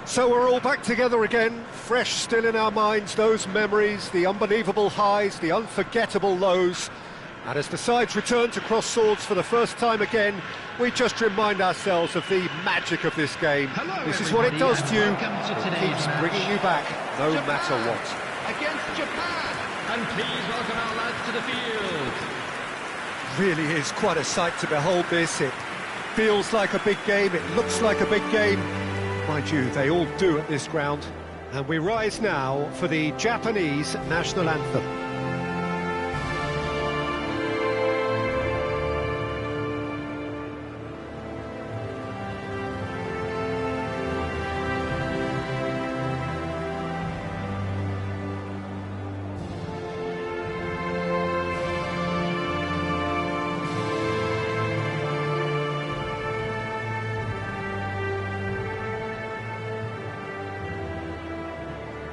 So we're all back together again, fresh still in our minds, those memories, the unbelievable highs, the unforgettable lows. And as the sides return to cross swords for the first time again, we just remind ourselves of the magic of this game. Hello, this is what it does to you, it keeps match. bringing you back, no Japan matter what. Against Japan. And please welcome our lads to the field. Really is quite a sight to behold this. It feels like a big game, it looks like a big game. Mind you, they all do at this ground. And we rise now for the Japanese national anthem.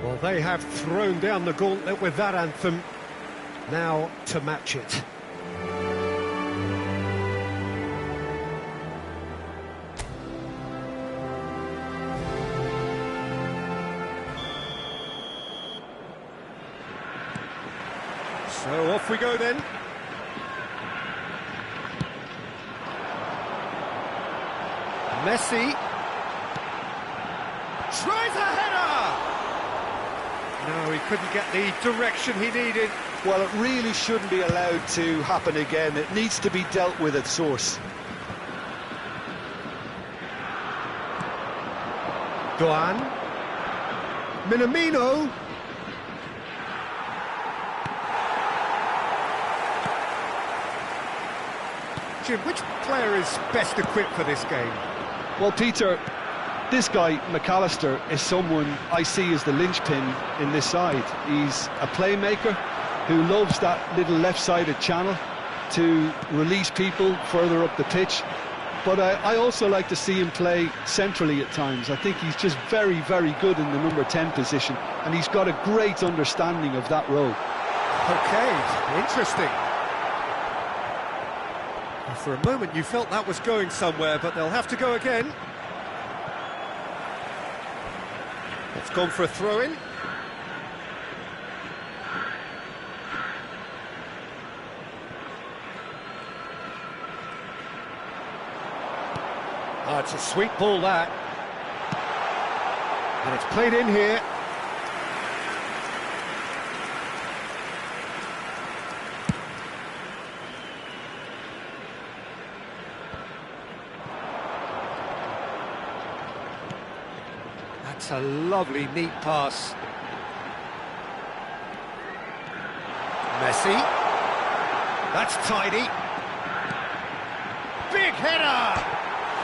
Well, they have thrown down the gauntlet with that anthem. Now to match it. So off we go then. Messi tries a header! No, he couldn't get the direction he needed. Well, it really shouldn't be allowed to happen again. It needs to be dealt with at source. Doan. Minamino. Jim, which player is best equipped for this game? Well, Peter, this guy, McAllister, is someone I see as the linchpin in this side. He's a playmaker who loves that little left-sided channel to release people further up the pitch. But I also like to see him play centrally at times. I think he's just very, very good in the number 10 position, and he's got a great understanding of that role. Okay, interesting. Well, for a moment you felt that was going somewhere, but they'll have to go again. It's gone for a throw-in. Oh, it's a sweet ball, that. And it's played in here. That's a lovely, neat pass. Messi. That's tidy. Big header!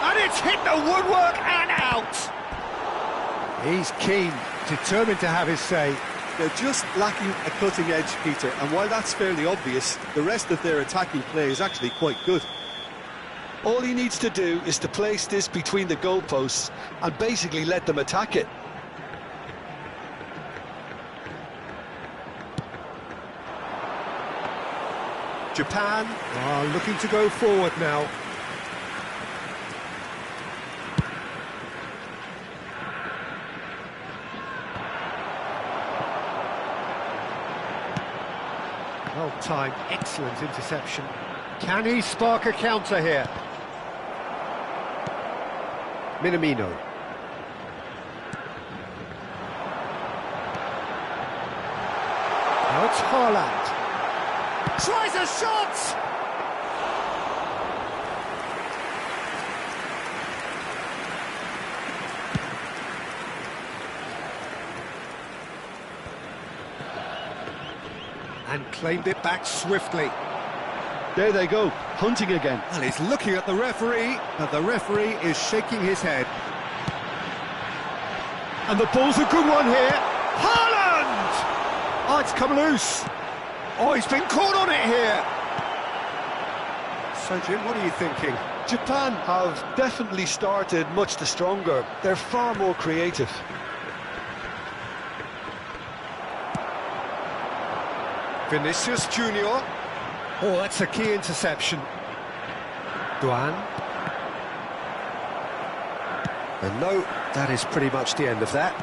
And it's hit the woodwork and out! He's keen, determined to have his say. They're just lacking a cutting edge, Peter, and while that's fairly obvious, the rest of their attacking play is actually quite good. All he needs to do is to place this between the goalposts and basically let them attack it. Japan are looking to go forward now. Well timed, excellent interception. Can he spark a counter here? Minamino. Now it's Haaland. Tries a shot! And claimed it back swiftly. There they go, hunting again. Well, he's looking at the referee, but the referee is shaking his head. And the ball's a good one here. Haaland! Oh, it's come loose. Oh, he's been caught on it here. So, Jim, what are you thinking? Japan have definitely started much the stronger. They're far more creative. Vinicius Junior. Oh, that's a key interception. Duan. And no, that is pretty much the end of that.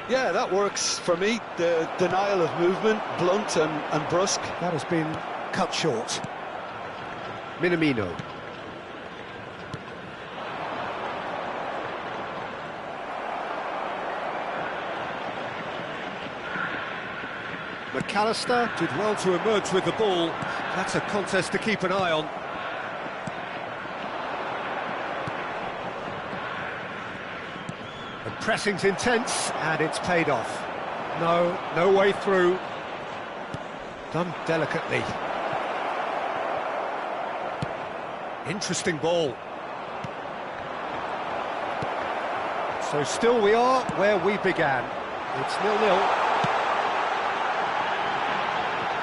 Yeah, that works for me. The denial of movement, blunt and brusque. That has been cut short. Minamino. McAllister did well to emerge with the ball. That's a contest to keep an eye on. The pressing's intense, and it's paid off. No way through. Done delicately. Interesting ball. So still we are where we began. It's 0-0.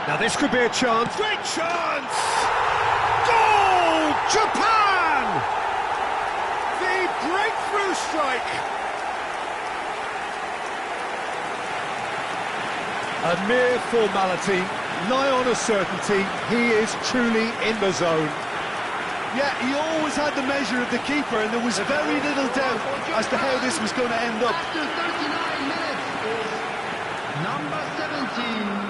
Now this could be a chance. Great chance! Goal! Japan! The breakthrough strike. A mere formality, nigh on a certainty. He is truly in the zone. Yeah, he always had the measure of the keeper, and there was very little doubt as to how this was going to end up. After 39 minutes is number 17,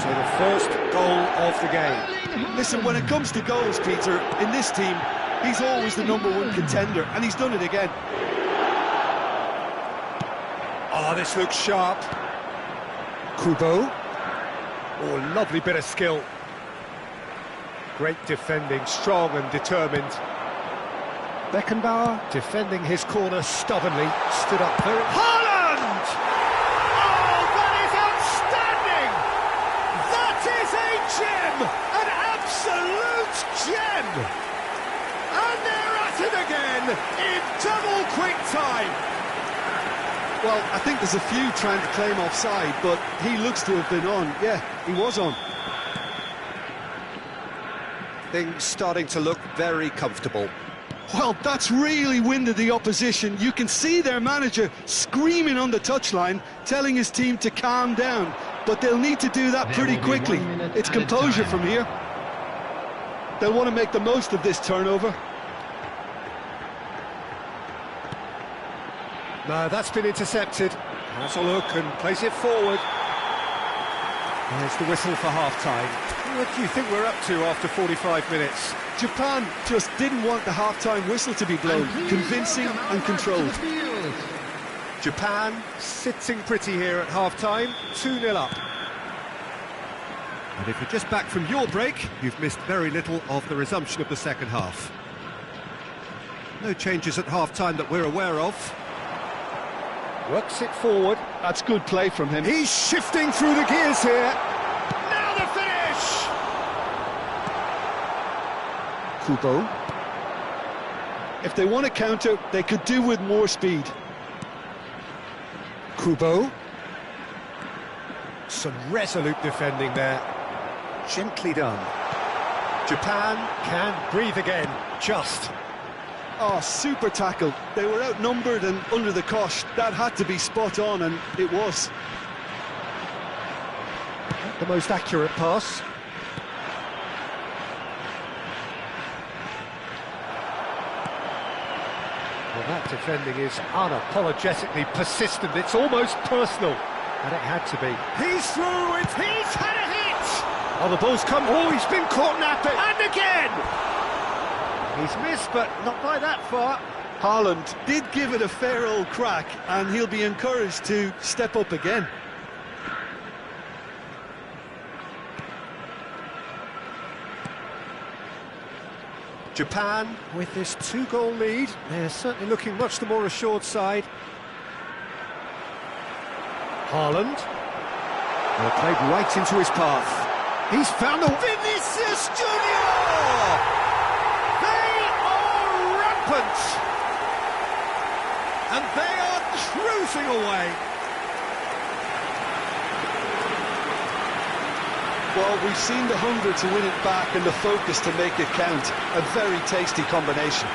So the first goal of the game. Listen, when it comes to goals, Peter, in this team, he's always the #1 contender, and he's done it again. Oh, this looks sharp. Kubo. Oh, lovely bit of skill. Great defending, strong and determined. Beckenbauer defending his corner stubbornly, stood up very... Haaland! Oh, that is outstanding! That is a gem! An absolute gem! And they're at it again in double quick time. Well, I think there's a few trying to claim offside, but he looks to have been on. Yeah, he was on. Things starting to look very comfortable. Well, that's really winded the opposition. You can see their manager screaming on the touchline, telling his team to calm down. But they'll need to do that pretty quickly. It's composure from here. They'll want to make the most of this turnover. No, that's been intercepted. Has a look and plays it forward. There's the whistle for half-time. What do you think we're up to after 45 minutes? Japan just didn't want the half-time whistle to be blown. Convincing and controlled. Japan sitting pretty here at half-time, 2-0 up. And if you're just back from your break, you've missed very little of the resumption of the second half. No changes at half-time that we're aware of. Works it forward. That's good play from him. He's shifting through the gears here. Now the finish! Kubo. If they want to counter, they could do with more speed. Kubo. Some resolute defending there. Gently done. Japan can breathe again, just. Oh, super tackle. They were outnumbered and under the cosh. That had to be spot on, and it was. Not the most accurate pass. Well, that defending is unapologetically persistent. It's almost personal. And it had to be. He's through it. He's had a hit. Oh, the ball's come. Oh, he's been caught napping. And again. He's missed, but not by that far. Haaland did give it a fair old crack, and he'll be encouraged to step up again. Japan, with this 2-goal lead, they're certainly looking much the more assured side. Haaland. Well, played right into his path. He's found a... Vinicius Junior! And they are cruising away. Well, we've seen the hunger to win it back and the focus to make it count. A very tasty combination.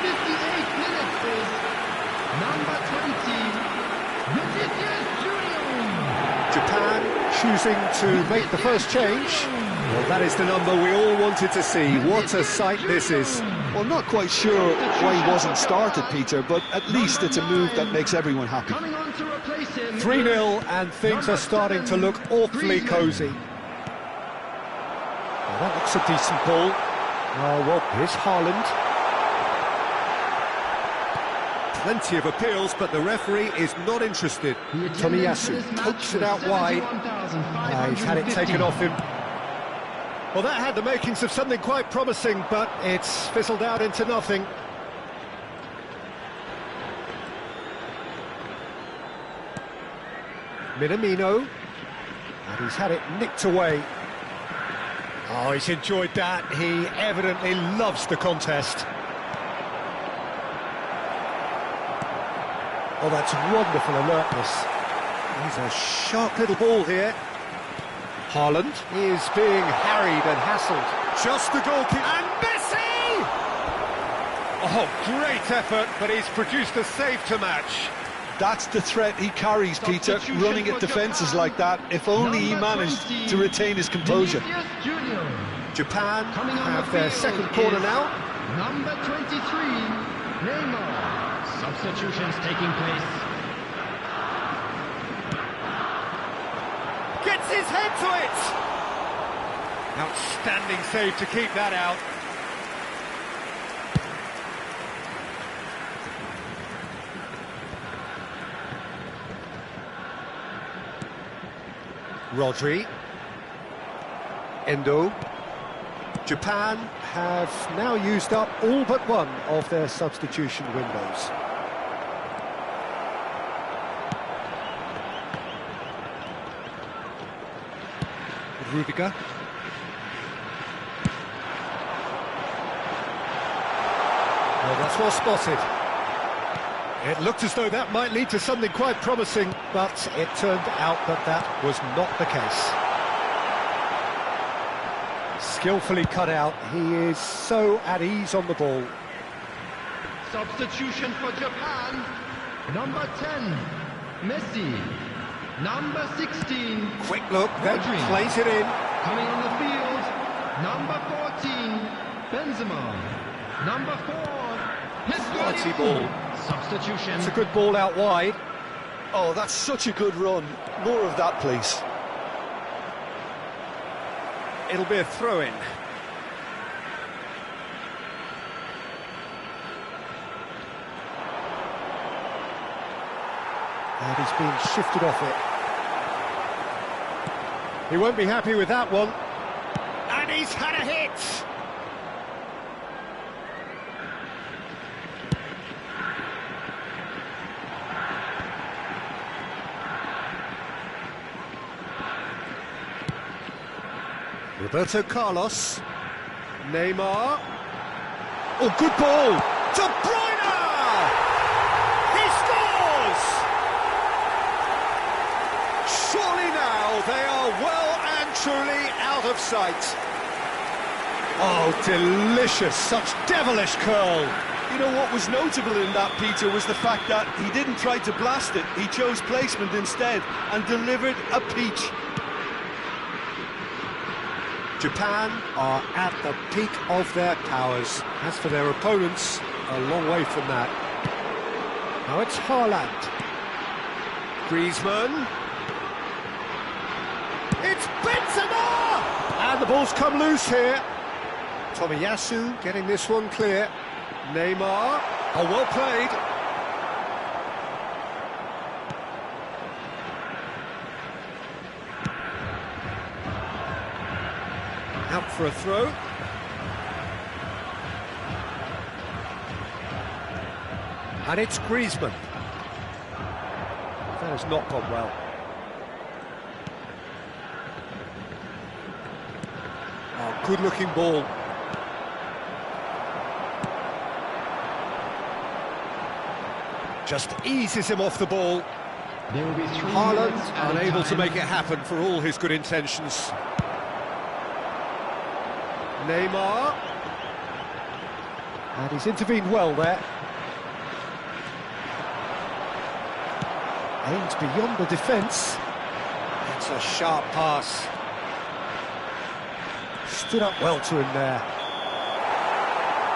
58 minutes is number 20, Vinicius Junior. Japan choosing to make the first change. Well, that is the number we all wanted to see. What a sight this is. Well, not quite sure why he wasn't started, Peter, but at least it's a move that makes everyone happy. 3-0 and things are starting to look awfully cosy. Well, that looks a decent ball. Oh, well, here's Haaland. Plenty of appeals, but the referee is not interested. Tomiyasu pokes it out wide. He's had it taken off him. Well, that had the makings of something quite promising, but it's fizzled out into nothing. Minamino, and he's had it nicked away. Oh, he's enjoyed that. He evidently loves the contest. Oh, that's wonderful alertness. He's a sharp little ball here. Haaland is being harried and hassled. Just the goalkeeper. And Messi! Oh, great effort, but he's produced a save to match. That's the threat he carries, Peter, running at defences like that. If only he managed to retain his composure. Japan have their second corner now. Number 23, Neymar. Substitutions taking place. Gets his head to it! Outstanding save to keep that out. Rodri. Endo. Japan have now used up all but one of their substitution windows. Rudiger. Well, that's well spotted. It looked as though that might lead to something quite promising, but it turned out that that was not the case. Skillfully cut out. He is so at ease on the ball. Substitution for Japan. Number 10, Messi. Number 16, Quick look, then Rodri. plays it in. Coming on the field, number 14, Benzema. Number 4, Quality ball. Substitution. It's a good ball out wide. Oh, that's such a good run. More of that, please. It'll be a throw-in. And he's been shifted off it. He won't be happy with that one. And he's had a hit! Roberto Carlos. Neymar. Oh, good ball! De Bruyne! He scores! Surely now they are well and truly out of sight. Oh, delicious, such devilish curl. You know what was notable in that, Peter, was the fact that he didn't try to blast it. He chose placement instead and delivered a peach. Japan are at the peak of their powers. As for their opponents, a long way from that. Now it's Haaland. Griezmann. It's Benzema! And the ball's come loose here. Tomiyasu getting this one clear. Neymar. Oh, well played. Out for a throw. And it's Griezmann. That has not gone well. Oh, good-looking ball. Just eases him off the ball. There will be 3 Haaland minutes added unable to time. make it happen for all his good intentions. Neymar. And he's intervened well there. Aimed beyond the defence. That's a sharp pass. Stood up well to him there.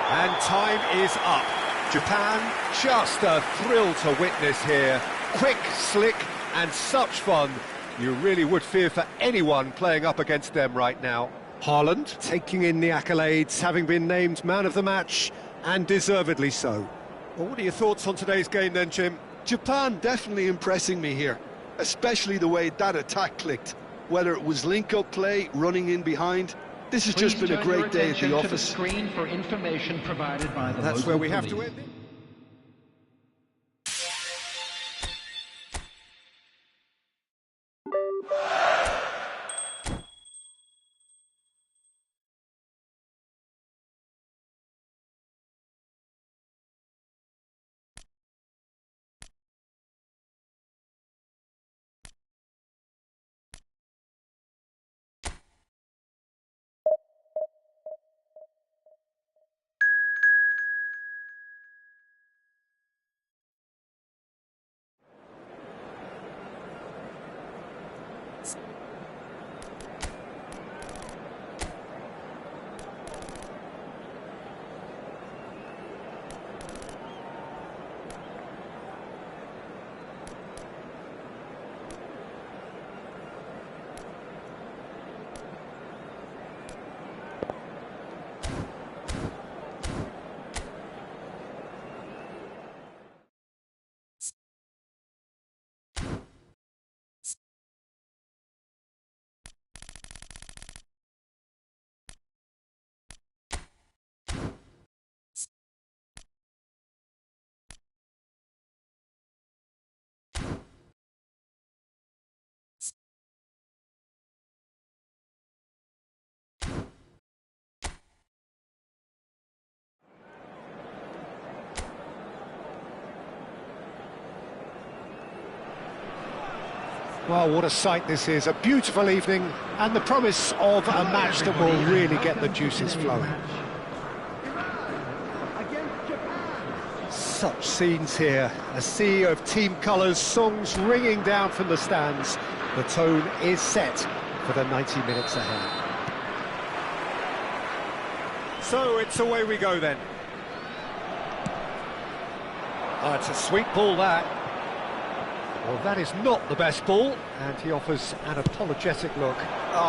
And time is up. Japan, just a thrill to witness here. Quick, slick, and such fun. You really would fear for anyone playing up against them right now. Haaland taking in the accolades, having been named man of the match, and deservedly so. Well, what are your thoughts on today's game then, Jim? Japan definitely impressing me here, especially the way that attack clicked. Whether it was link-up play, running in behind, this has just been a great day at the office. Screen for information provided by the That's where we have to end it. Well, what a sight this is. A beautiful evening and the promise of a match that will really get the juices flowing. Such scenes here. A sea of team colours, songs ringing down from the stands. The tone is set for the 90 minutes ahead. So it's away we go then. Oh, it's a sweet ball, that. Well, that is not the best ball, and he offers an apologetic look.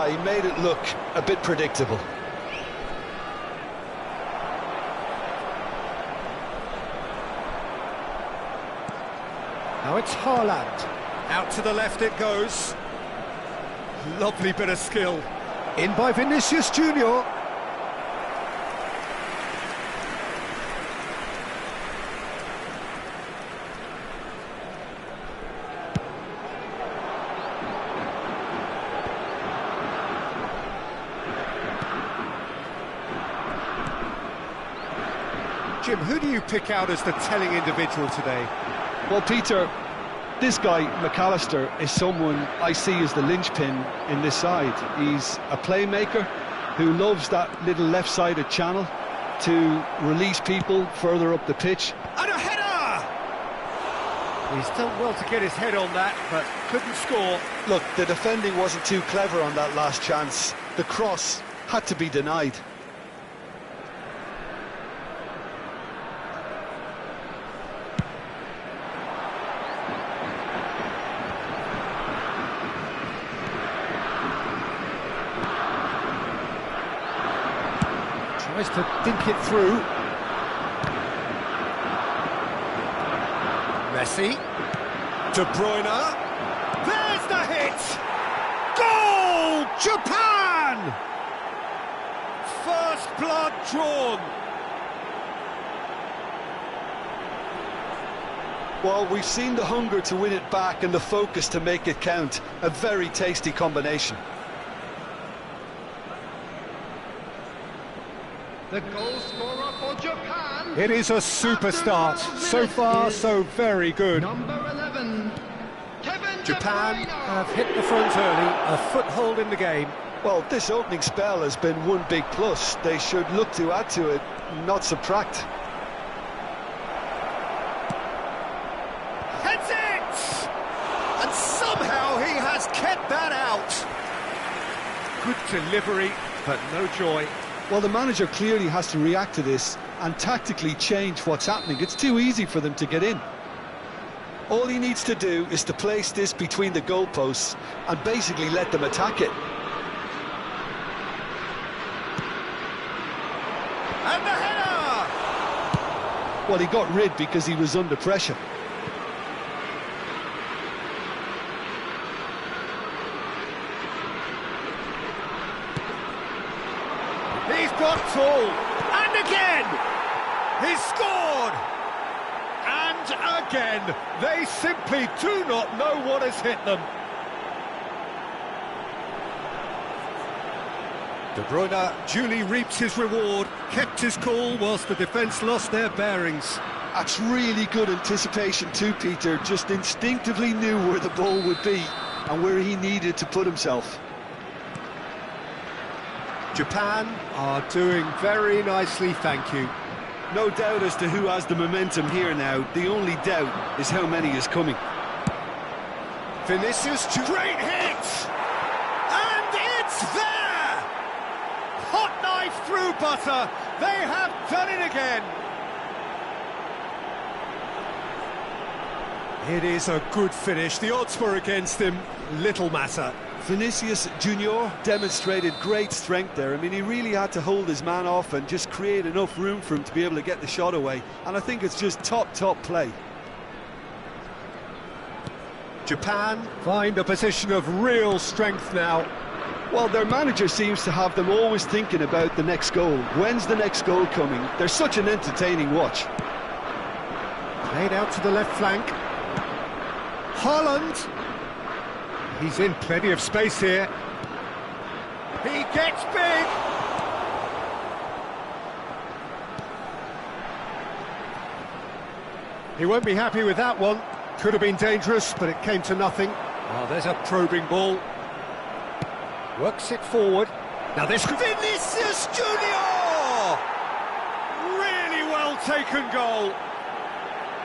He made it look a bit predictable. Now it's Haaland. Out to the left it goes. Lovely bit of skill. In by Vinicius Junior. Jim, who do you pick out as the telling individual today? Well, Peter, this guy, McAllister, is someone I see as the linchpin in this side. He's a playmaker who loves that little left-sided channel to release people further up the pitch. And a header! He's done well to get his head on that, but couldn't score. Look, the defending wasn't too clever on that last chance. The cross had to be denied. Tries to dink it through. Messi. De Bruyne. There's the hit! Goal! Japan! First blood drawn. Well, we've seen the hunger to win it back and the focus to make it count. A very tasty combination. The goal scorer for Japan. It is a super start. So far, so very good. Number 11, Kevin Japan De Bruyne. have hit the front early, a foothold in the game. Well, this opening spell has been one big plus. They should look to add to it, not subtract. good delivery, but no joy. Well, the manager clearly has to react to this and tactically change what's happening. It's too easy for them to get in. All he needs to do is to place this between the goalposts and basically let them attack it. And the header! Well, he got rid because he was under pressure. He's got tall, and again! He's scored! And again, they simply do not know what has hit them. De Bruyne duly reaps his reward, kept his cool whilst the defence lost their bearings. That's really good anticipation too, Peter. Just instinctively knew where the ball would be and where he needed to put himself. Japan are doing very nicely, thank you. No doubt as to who has the momentum here now. The only doubt is how many is coming. Vinicius, great hit! And it's there! Hot knife through butter. They have done it again. It is a good finish. The odds were against him. Little matter. Vinicius Junior demonstrated great strength there. I mean, he really had to hold his man off and just create enough room for him to be able to get the shot away. And I think it's just top play. Japan find a position of real strength now. Well, their manager seems to have them always thinking about the next goal. When's the next goal coming? They're such an entertaining watch. Played out to the left flank. Holland. He's in plenty of space here. He gets big. He won't be happy with that one. Could have been dangerous, but it came to nothing. Oh, there's a probing ball. Works it forward. Now this could... Vinicius Junior! Really well taken goal.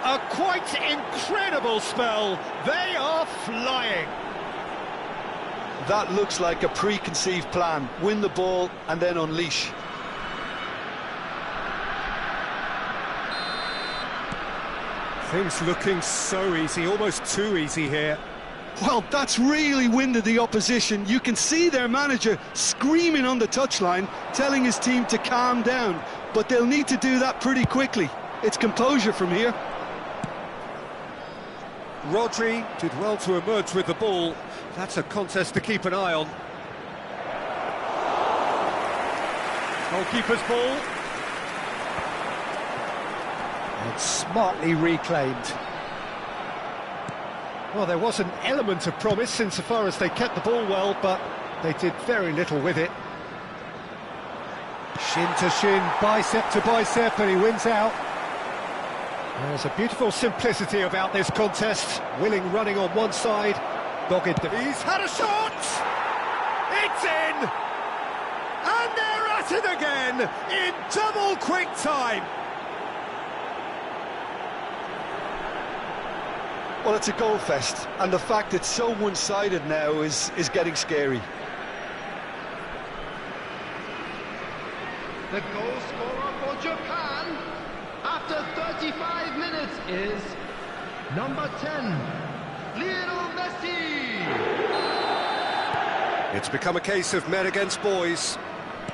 A quite incredible spell. They are flying. That looks like a preconceived plan. Win the ball and then unleash. Things looking so easy, almost too easy here. Well, that's really winded the opposition. You can see their manager screaming on the touchline, telling his team to calm down. But they'll need to do that pretty quickly. It's composure from here. Rodri did well to emerge with the ball. That's a contest to keep an eye on. Goalkeeper's ball. And smartly reclaimed. Well, there was an element of promise insofar as they kept the ball well, but they did very little with it. Shin to shin, bicep to bicep, and he wins out. There's a beautiful simplicity about this contest. Willing running on one side, dogged. He's had a shot! It's in! And they're at it again in double quick time. Well, it's a goal fest, and the fact it's so one-sided now is getting scary. The goal scorer for Japan after 35 minutes is number 10, Lionel Messi. It's become a case of men against boys.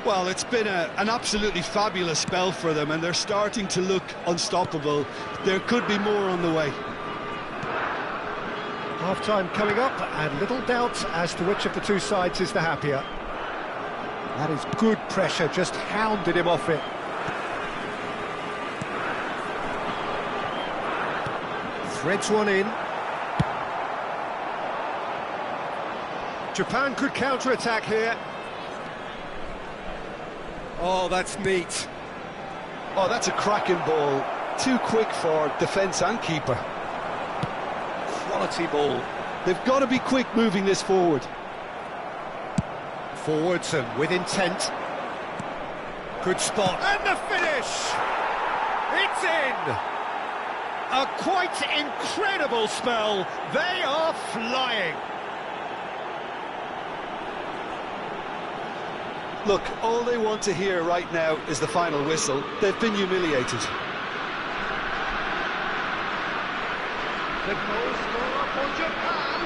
Well, it's been an absolutely fabulous spell for them, and they're starting to look unstoppable. There could be more on the way. Half-time coming up, and little doubt as to which of the two sides is the happier. That is good pressure, just hounded him off it. Threads one in. Japan could counter-attack here. Oh, that's neat. Oh, that's a cracking ball. Too quick for defence and keeper. Quality ball. They've got to be quick moving this forward. Forwards and with intent. Good spot. And the finish! It's in! A quite incredible spell. They are flying. Look, all they want to hear right now is the final whistle. They've been humiliated. The goal scorer for Japan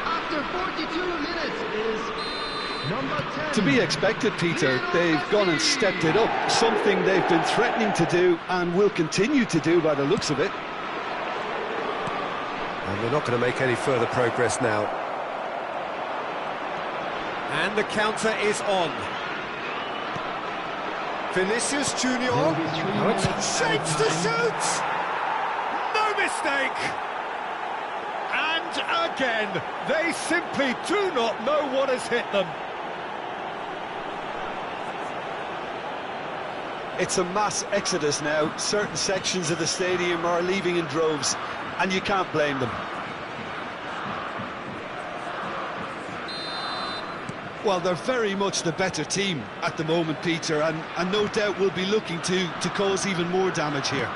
after 42 minutes is number 10. To be expected, Peter. They've gone and stepped it up, something they've been threatening to do and will continue to do by the looks of it. And they're not going to make any further progress now. And the counter is on. Vinicius Junior. Oh, it's shapes to shoot! No mistake! And again, they simply do not know what has hit them. It's a mass exodus now. Certain sections of the stadium are leaving in droves, and you can't blame them. Well, they're very much the better team at the moment, Peter, and no doubt will be looking to cause even more damage here.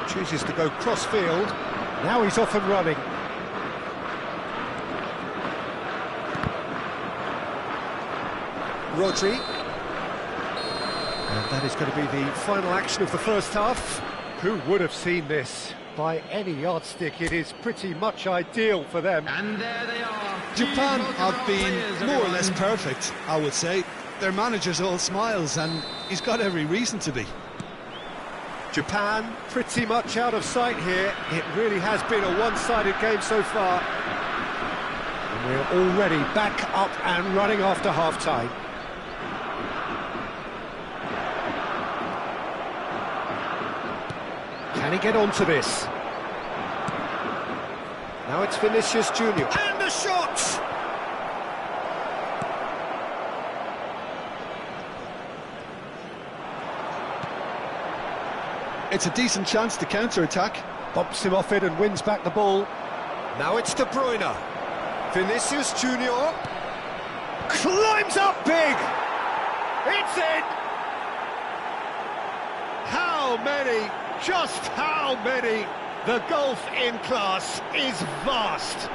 Chooses to go cross-field. Now he's off and running. Rodri. And that is going to be the final action of the first half. Who would have seen this? By any yardstick, it is pretty much ideal for them. And there they are. Japan have been more or less perfect, I would say. Their manager's all smiles, and he's got every reason to be. Japan pretty much out of sight here. It really has been a one-sided game so far. And we're already back up and running after half-time. Can he get onto this? Now it's Vinicius Junior. And the shot! It's a decent chance to counter-attack. Bumps him off it and wins back the ball. Now it's De Bruyne. Vinicius Junior. Climbs up big! It's in! How many? Just how many? The gulf in class is vast.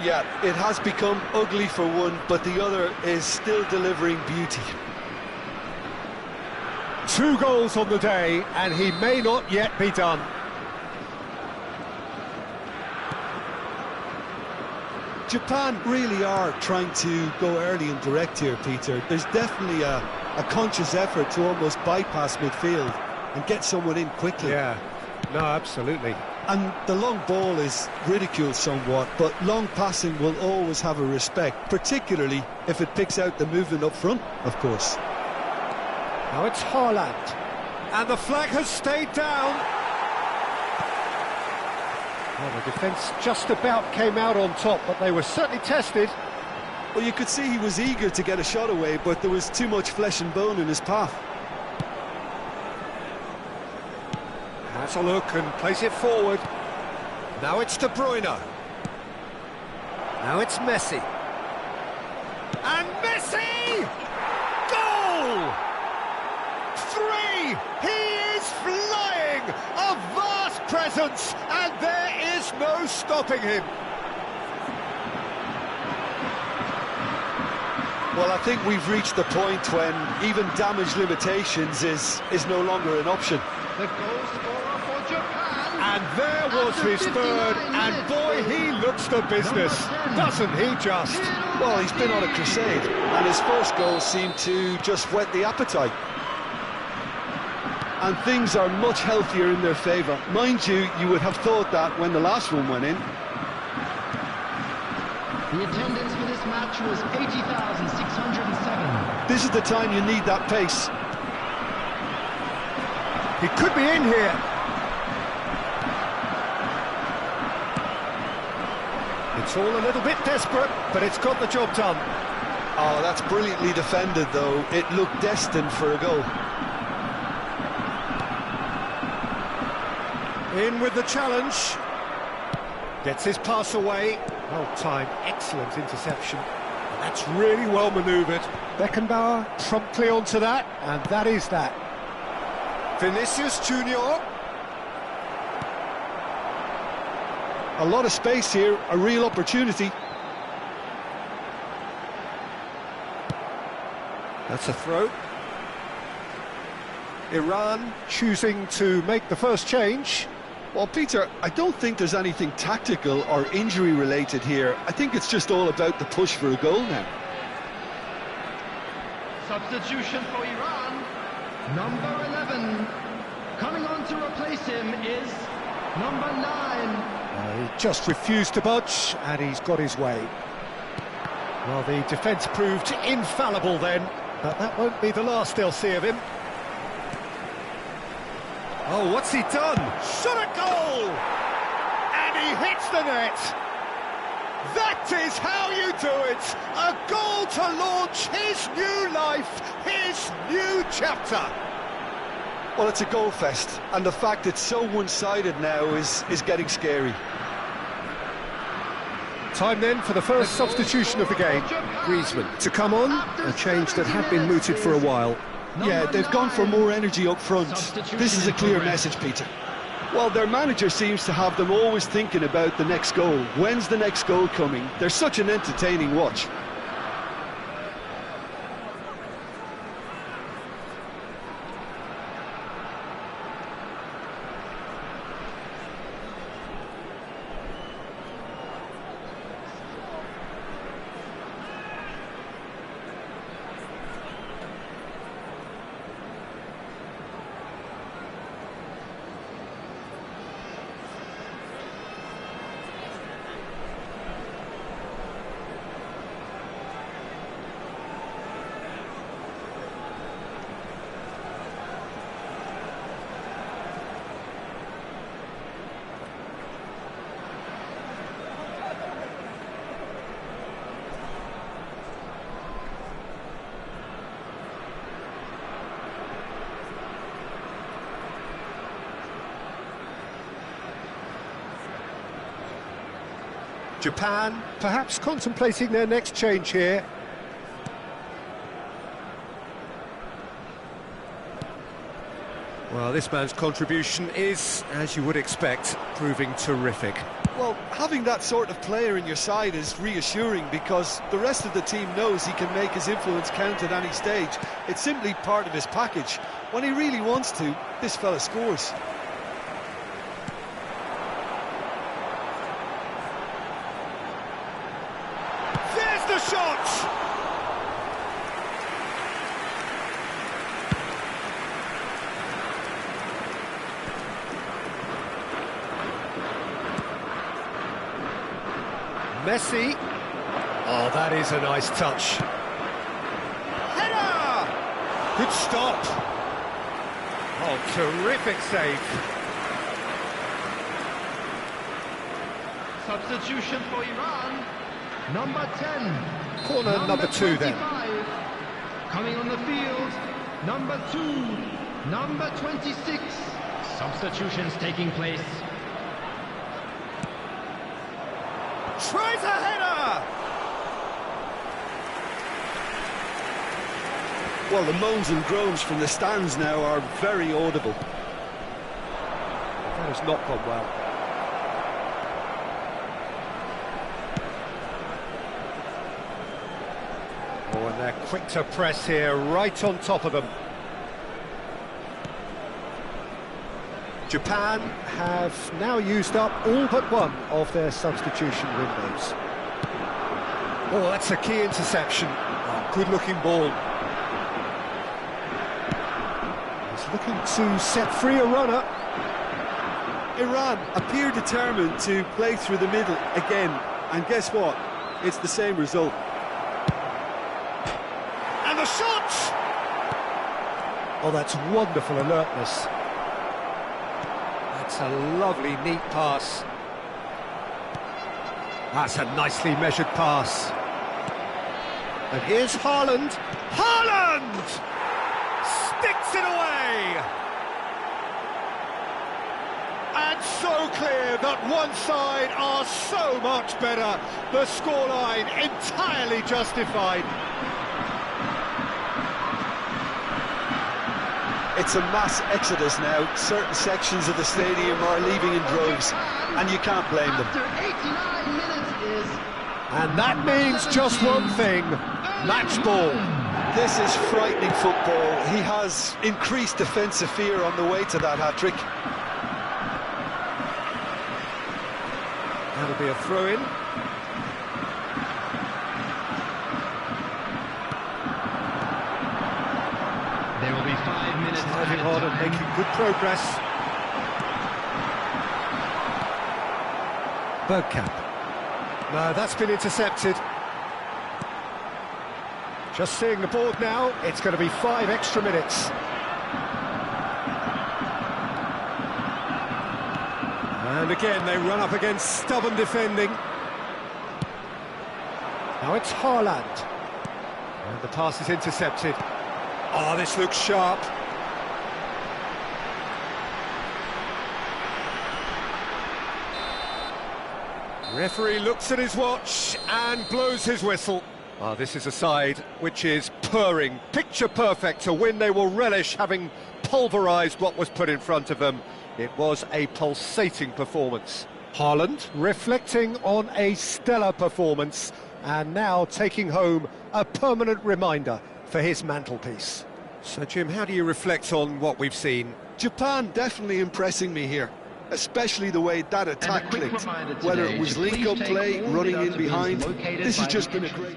Yeah, it has become ugly for one, but the other is still delivering beauty. 2 goals on the day, and he may not yet be done. Japan really are trying to go early and direct here, Peter. There's definitely a conscious effort to almost bypass midfield and get someone in quickly. Yeah, no, absolutely. And the long ball is ridiculed somewhat, but long passing will always have a respect, particularly if it picks out the movement up front, of course. Now it's Haaland, and the flag has stayed down. Well, the defence just about came out on top, but they were certainly tested. Well, you could see he was eager to get a shot away, but there was too much flesh and bone in his path. Has a look and plays it forward. Now it's De Bruyne. Now it's Messi. And Messi! Goal! 3! He is flying! A vast presence, and there is no stopping him. Well, I think we've reached the point when even damage limitations is no longer an option. The goal scorer for Japan. And there was his third, and boy, he looks the business, doesn't he just? Well, he's been on a crusade, and his first goal seemed to just whet the appetite. And things are much healthier in their favour. Mind you, you would have thought that when the last one went in. The attendance for this match was 80,607. This is the time you need that pace. He could be in here. It's all a little bit desperate, but it's got the job done. Oh, that's brilliantly defended, though. It looked destined for a goal. In with the challenge. Gets his pass away. Well timed, excellent interception. That's really well manoeuvred. Beckenbauer promptly onto that, and that is that. Vinicius Junior. A lot of space here, a real opportunity. That's a throw. Iran choosing to make the first change. Well, Peter, I don't think there's anything tactical or injury related here. I think it's just all about the push for a goal now. Substitution for Iran, number 11. Coming on to replace him is number 9. He just refused to budge, and he's got his way. Well, the defence proved infallible then, but that won't be the last they'll see of him. Oh, what's he done? Shot a goal! And he hits the net! That is how you do it! A goal to launch his new life, his new chapter! Well, it's a goal fest, and the fact it's so one-sided now is getting scary. Time then for the first substitution of the game. Griezmann to come on, a change that had been mooted for a while. Yeah, they've gone for more energy up front. This is a clear message, Peter. Well, their manager seems to have them always thinking about the next goal. When's the next goal coming? They're such an entertaining watch. Japan perhaps contemplating their next change here. Well, this man's contribution is, as you would expect, proving terrific. Well, having that sort of player in your side is reassuring because the rest of the team knows he can make his influence count at any stage. It's simply part of his package. When he really wants to, this fella scores. The shot! Messi. Oh, that is a nice touch. Header! Good stop. Oh, terrific save. Substitution for Iran, number 10. Corner number 2 then. Coming on the field, number 2, number 26. Substitutions taking place. Tries a header! Well, the moans and groans from the stands now are very audible. That has not gone well. Oh, and they're quick to press here, right on top of them. Japan have now used up all but one of their substitution windows. Oh, that's a key interception. Oh, good-looking ball. He's looking to set free a runner. Iran appear determined to play through the middle again, and guess what? It's the same result. And the shot! Oh, that's wonderful alertness. That's a lovely, neat pass. That's a nicely measured pass. And here's Haaland. Haaland! Sticks it away! And so clear that one side are so much better. The scoreline entirely justified. It's a mass exodus now. Certain sections of the stadium are leaving in droves, and you can't blame them. After 89 minutes is... And that means just one thing, match ball. This is frightening football. He has increased defensive fear on the way to that hat-trick. That'll be a throw-in. There will be 5 minutes. Driving on and making good progress. Bergkamp. No, that's been intercepted. Just seeing the board now, it's going to be 5 extra minutes. And again, they run up against stubborn defending. Now it's Haaland. And the pass is intercepted. Oh, this looks sharp. Referee looks at his watch and blows his whistle. Oh, this is a side which is purring, picture perfect, to win. They will relish having pulverised what was put in front of them. It was a pulsating performance. Haaland reflecting on a stellar performance and now taking home a permanent reminder for his mantelpiece. So, Jim, how do you reflect on what we've seen? Japan definitely impressing me here, especially the way that attack clicked. Whether it was link-up play, running in behind, this has just been a great...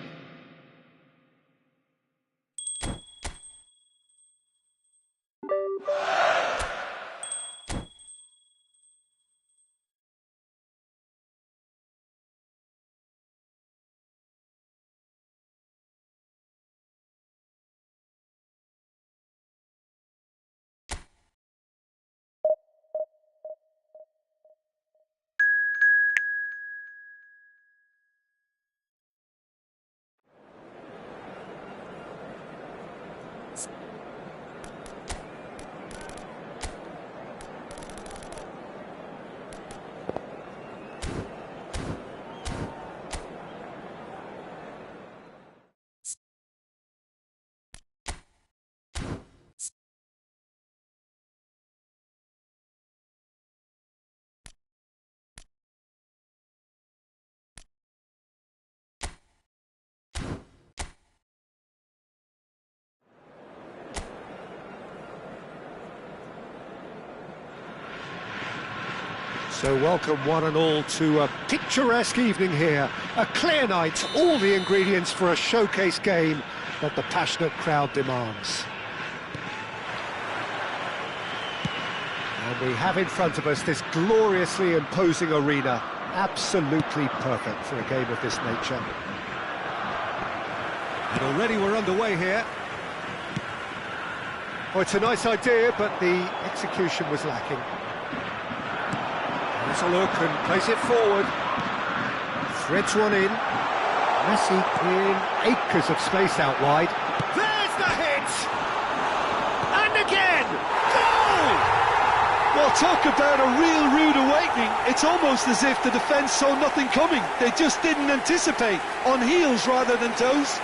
So welcome one and all to a picturesque evening here. A clear night, all the ingredients for a showcase game that the passionate crowd demands. And we have in front of us this gloriously imposing arena, absolutely perfect for a game of this nature. And already we're underway here. Oh, it's a nice idea, but the execution was lacking. There's a look and plays it forward. Threads one in. Messi in acres of space out wide. There's the hit! And again! Goal! Well, talk about a real rude awakening. It's almost as if the defence saw nothing coming. They just didn't anticipate. On heels rather than toes.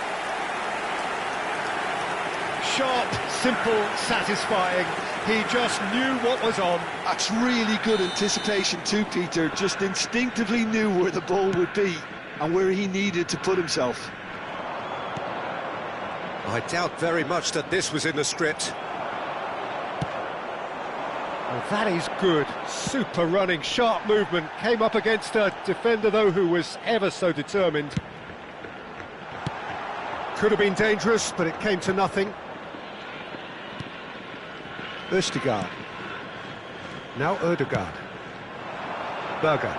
Sharp, simple, satisfying. He just knew what was on. That's really good anticipation too, Peter. Just instinctively knew where the ball would be and where he needed to put himself. I doubt very much that this was in the script. Well, that is good. Super running, sharp movement. Came up against a defender, though, who was ever so determined. Could have been dangerous, but it came to nothing. Østigard. Now Ødegaard. Berger.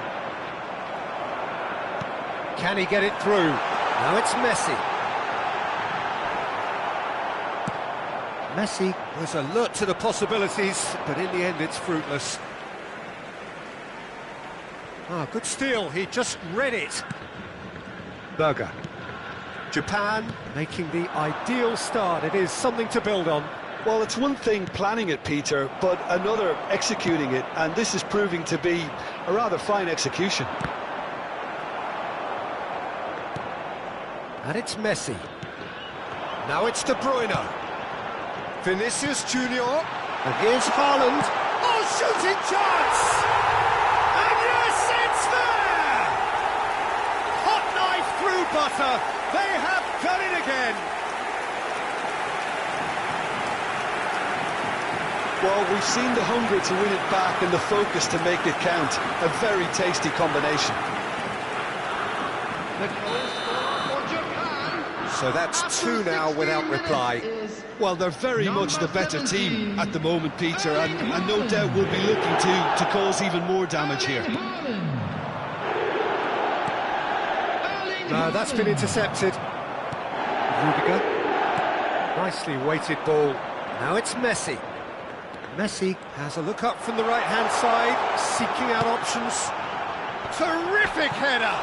Can he get it through? Now it's Messi. Messi was alert to the possibilities, but in the end it's fruitless. Ah, good steal, he just read it. Berger. Japan making the ideal start. It is something to build on. Well, it's one thing planning it, Peter, but another executing it, and this is proving to be a rather fine execution. And it's Messi. Now it's De Bruyne. Vinicius Junior. And here's Haaland. Oh, shooting chance! And yes, it's there! Hot knife through butter. They have done it again. Well, we've seen the hunger to win it back and the focus to make it count. A very tasty combination. The goal scorer for Japan. So that's two now without reply. Well, they're very much the better team at the moment, Peter, and no doubt will be looking to cause even more damage here. No, that's been intercepted. Rudiger. Nicely weighted ball. Now it's Messi. Messi has a look up from the right-hand side, seeking out options. Terrific header!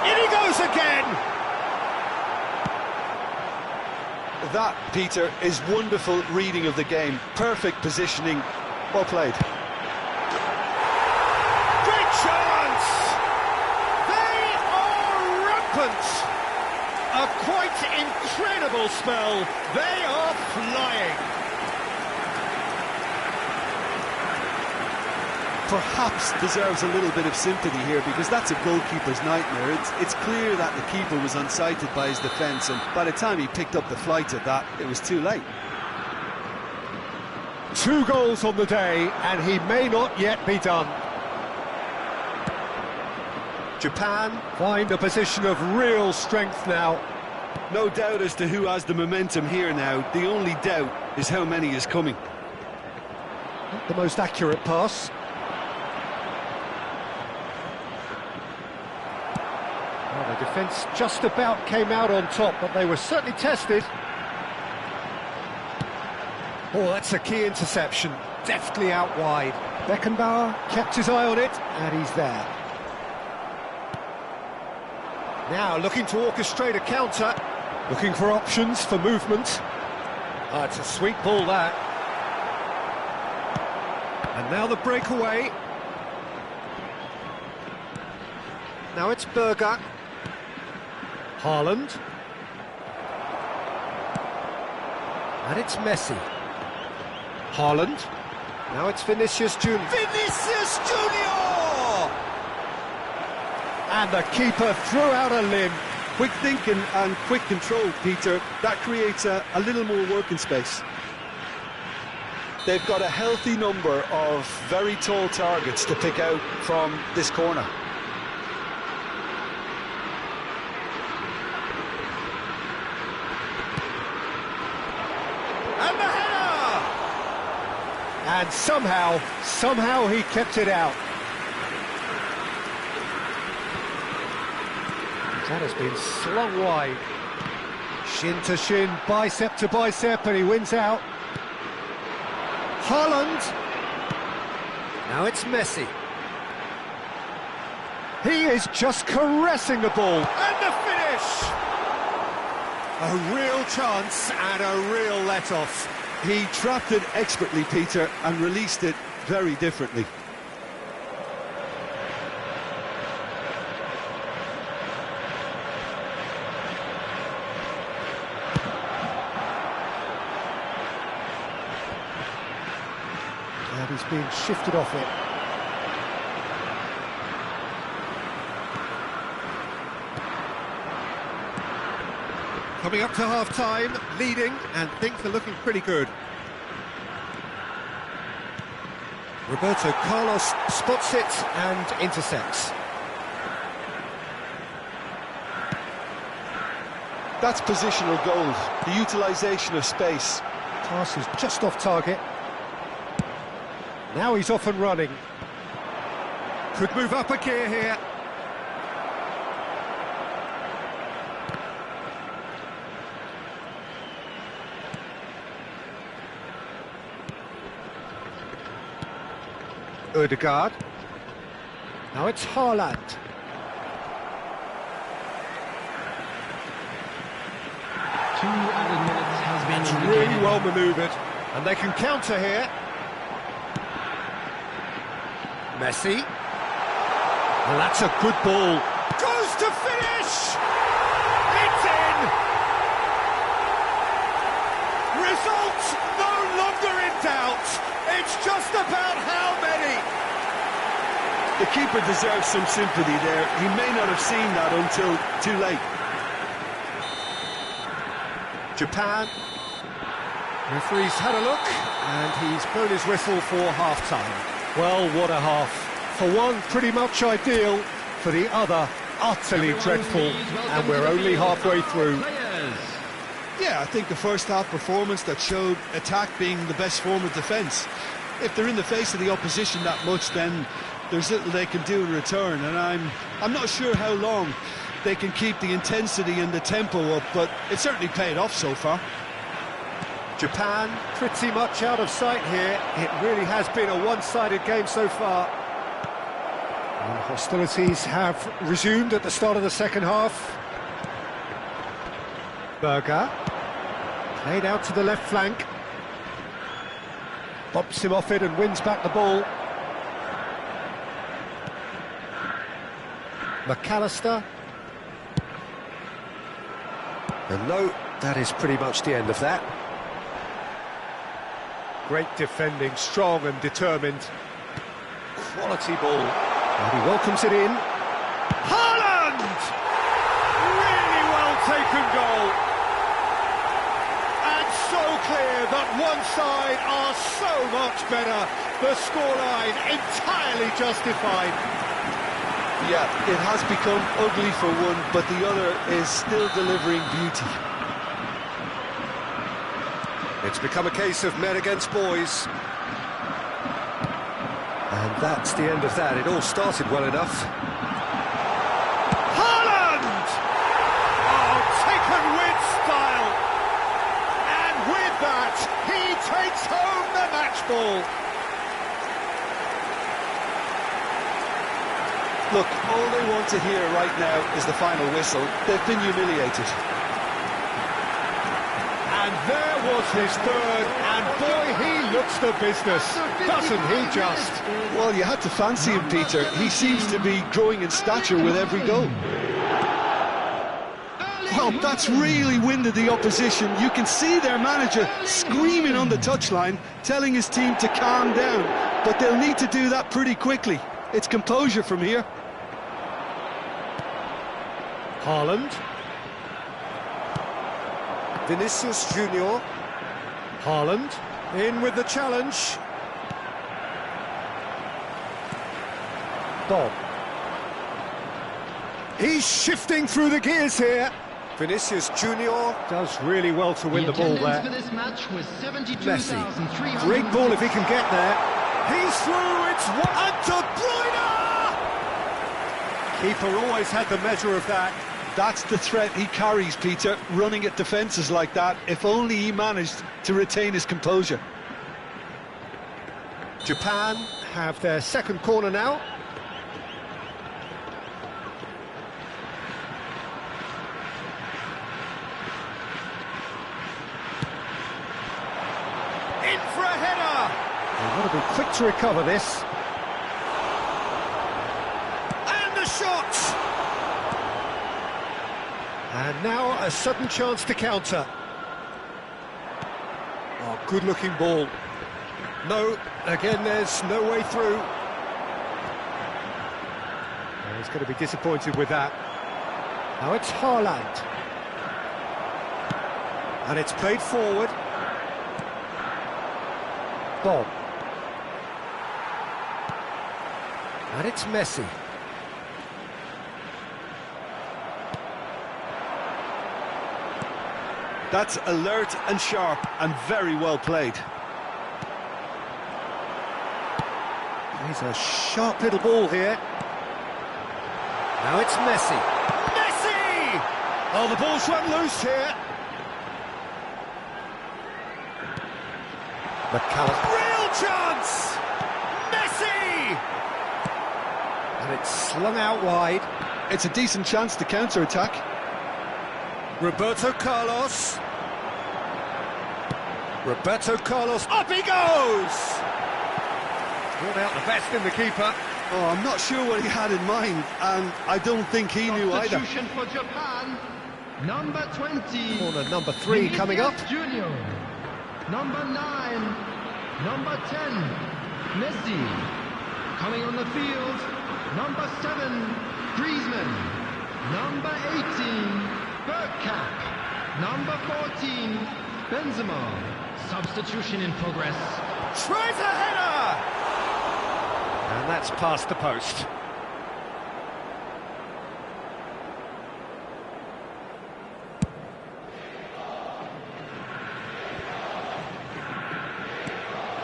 In he goes again! That, Peter, is wonderful reading of the game. Perfect positioning. Well played. Great chance! They are rampant! A quite incredible spell. They are flying. Perhaps deserves a little bit of sympathy here, because that's a goalkeeper's nightmare. It's clear that the keeper was unsighted by his defence, and by the time he picked up the flight of that, it was too late. 2 goals on the day, and he may not yet be done. Japan find a position of real strength now. No doubt as to who has the momentum here now. The only doubt is how many is coming. Not the most accurate pass. Well, the defence just about came out on top, but they were certainly tested. Oh, that's a key interception. Deftly out wide. Beckenbauer kept his eye on it, and he's there. Now looking to orchestrate a counter. Looking for options for movement. Oh, it's a sweet ball, that. And now the breakaway. Now it's Berger. Haaland. And it's Messi. Haaland. Now it's Vinicius Junior. Vinicius Junior! And the keeper threw out a limb. Quick thinking and quick control, Peter. That creates a little more working space. They've got a healthy number of very tall targets to pick out from this corner. And the header! And somehow he kept it out. That has been slung wide. Shin to shin, bicep to bicep, and he wins out. Haaland. Now it's Messi. He is just caressing the ball. And the finish! A real chance and a real let-off. He trapped it expertly, Peter, and released it very differently. And he's being shifted off it. Coming up to half-time, leading, and things are looking pretty good. Roberto Carlos spots it and intercepts. That's positional goal, the utilisation of space. Pass is just off target. Now he's off and running. Could move up a gear here. Odegaard. Now it's Haaland. It's really well manoeuvred, and they can counter here. Messi. Well, that's a good ball. Goes to finish! It's in! Result no longer in doubt. keeper deserves some sympathy there. He may not have seen that until too late. Japan. Referee's had a look, and he's blown his whistle for half-time. Well, what a half. For one, pretty much ideal. For the other, utterly dreadful. And we're only halfway through. Yeah, I think the first half performance that showed attack being the best form of defence. If they're in the face of the opposition that much, then there's little they can do in return, and I'm not sure how long they can keep the intensity and the tempo up, but it's certainly paid off so far. Japan pretty much out of sight here. It really has been a one-sided game so far. And hostilities have resumed at the start of the second half. Berger, played out to the left flank. Bumps him off it and wins back the ball. McAllister. And no, that is pretty much the end of that. Great defending, strong and determined. Quality ball. And he welcomes it in. Haaland! Really well taken goal. And so clear that one side are so much better. The scoreline entirely justified. Yeah, it has become ugly for one, but the other is still delivering beauty. It's become a case of men against boys. And that's the end of that. It all started well enough. Haaland! Oh, taken with style. And with that, he takes home the match ball. Look, all they want to hear right now is the final whistle. They've been humiliated. And there was his third, and boy, he looks the business, doesn't he just? Well, you had to fancy him, Peter. He seems to be growing in stature with every goal. Well, that's really winded the opposition. You can see their manager screaming on the touchline, telling his team to calm down, but they'll need to do that pretty quickly. It's composure from here. Haaland. Vinicius Junior. Haaland in with the challenge. Bob. He's shifting through the gears here. Vinicius Junior does really well to win the ball there. For this match was Messi. Great ball if he can get there. He's through, it's one. And De Bruyne! Keeper always had the measure of that. That's the threat he carries, Peter, running at defences like that. If only he managed to retain his composure. Japan have their second corner now. In for a header! They've got to be quick to recover this. And the shot! And now a sudden chance to counter. Oh, good-looking ball. No, again, there's no way through. Oh, he's going to be disappointed with that. Now it's Haaland. And it's played forward. Bob. And it's Messi. That's alert and sharp and very well played. He's a sharp little ball here. Now it's Messi. Messi! Oh, the ball's run loose here. McAllister. Real chance! Messi! And it's slung out wide. It's a decent chance to counter-attack. Roberto Carlos. Roberto Carlos. Up he goes! Brought out the best in the keeper. Oh, I'm not sure what he had in mind, and I don't think he knew either. Substitution for Japan, number 20. Corner number 3 coming up. Junior. Number 9, number 10, Messi. Coming on the field, Number 7, Griezmann. Number 18, Bergkamp. Number 14, Benzema. Substitution in progress. Tries a header! And that's past the post.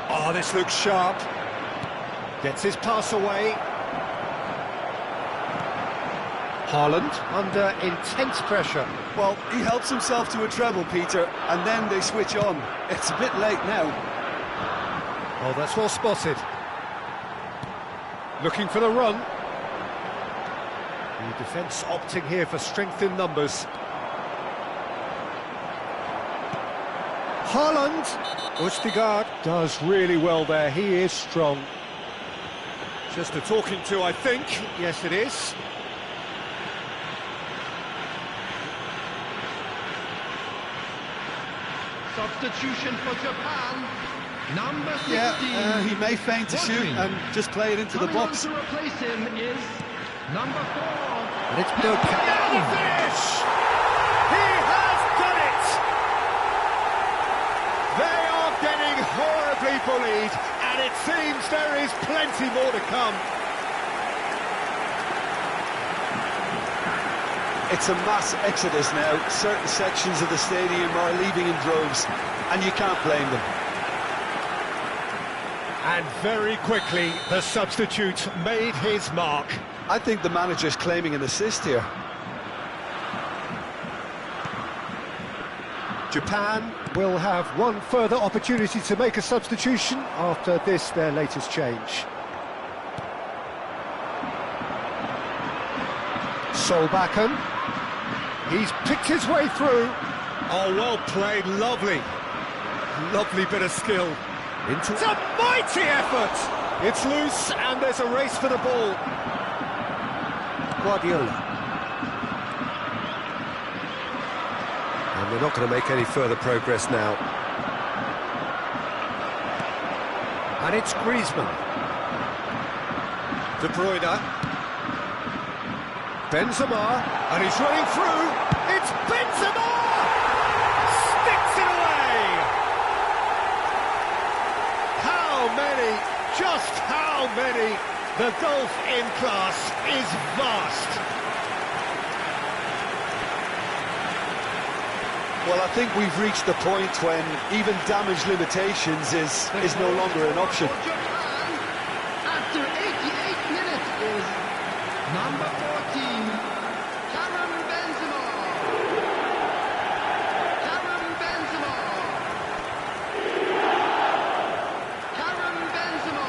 Oh, this looks sharp. Gets his pass away. Haaland under intense pressure. Well, he helps himself to a treble, Peter, and then they switch on. It's a bit late now. Oh, that's well spotted. Looking for the run. The defence opting here for strength in numbers. Haaland. Østigard does really well there. He is strong. Just a talking to, I think. Yes, it is. Substitution for Japan. Number 16. Yeah, he may feign to shoot and just play it into the box. Coming on to replace him is number 4. And it's Bergkamp. Now the finish! He has done it! They are getting horribly bullied, and it seems there is plenty more to come. It's a mass exodus now. Certain sections of the stadium are leaving in droves, and you can't blame them. And very quickly, the substitute made his mark. I think the manager's claiming an assist here. Japan will have one further opportunity to make a substitution after this, their latest change. Solbakken. He's picked his way through. Oh, well played, lovely. Lovely bit of skill. It's a mighty effort! It's loose and there's a race for the ball. Guardiola. And they're not going to make any further progress now. And it's Griezmann. De Bruyne. Benzema, and he's running through. It's Benzema! Sticks it away! How many, just how many? The gulf in class is vast. Well, I think we've reached the point when even damage limitations is no longer an option. Japan, after 88 minutes, is number 14, Karim Benzema. Karim Benzema. Karim Benzema.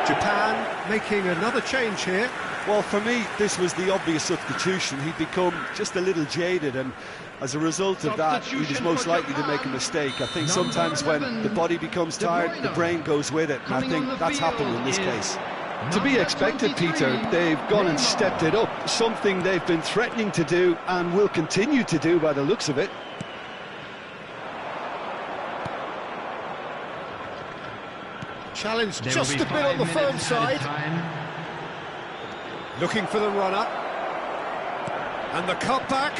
Japan making another change here. Well, for me, this was the obvious substitution. He'd become just a little jaded, and as a result of that, he was most likely to make a mistake. I think sometimes when the body becomes tired, the brain goes with it, and I think that's happened in this case. To be expected, Peter. They've gone and stepped it up, something they've been threatening to do and will continue to do by the looks of it. Challenge just a bit on the firm side. Looking for the runner. And the cutback.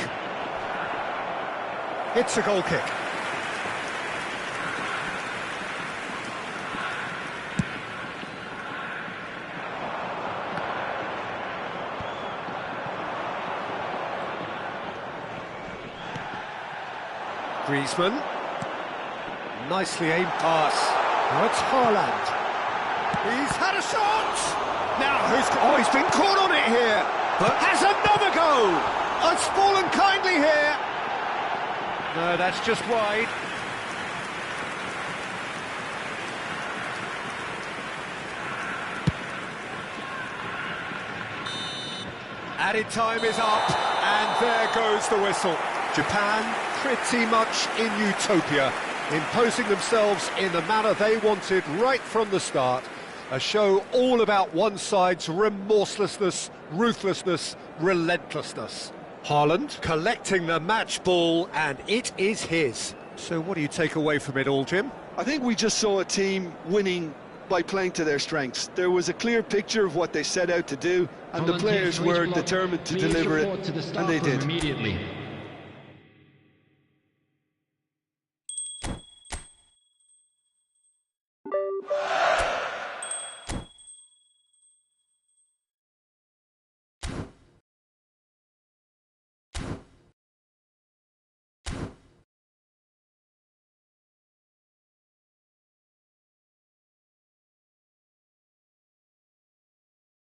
It's a goal kick. Griezmann. Nicely aimed pass. Now it's Haaland. He's had a shot! Now, he's been caught on it here, but has another go! It's fallen kindly here. No, that's just wide. Added time is up, and there goes the whistle. Japan pretty much in utopia, imposing themselves in the manner they wanted right from the start. A show all about one side's remorselessness, ruthlessness, relentlessness. Haaland collecting the match ball, and it is his. So what do you take away from it all, Jim? I think we just saw a team winning by playing to their strengths. There was a clear picture of what they set out to do, and the players were determined to deliver it, and they did. Immediately.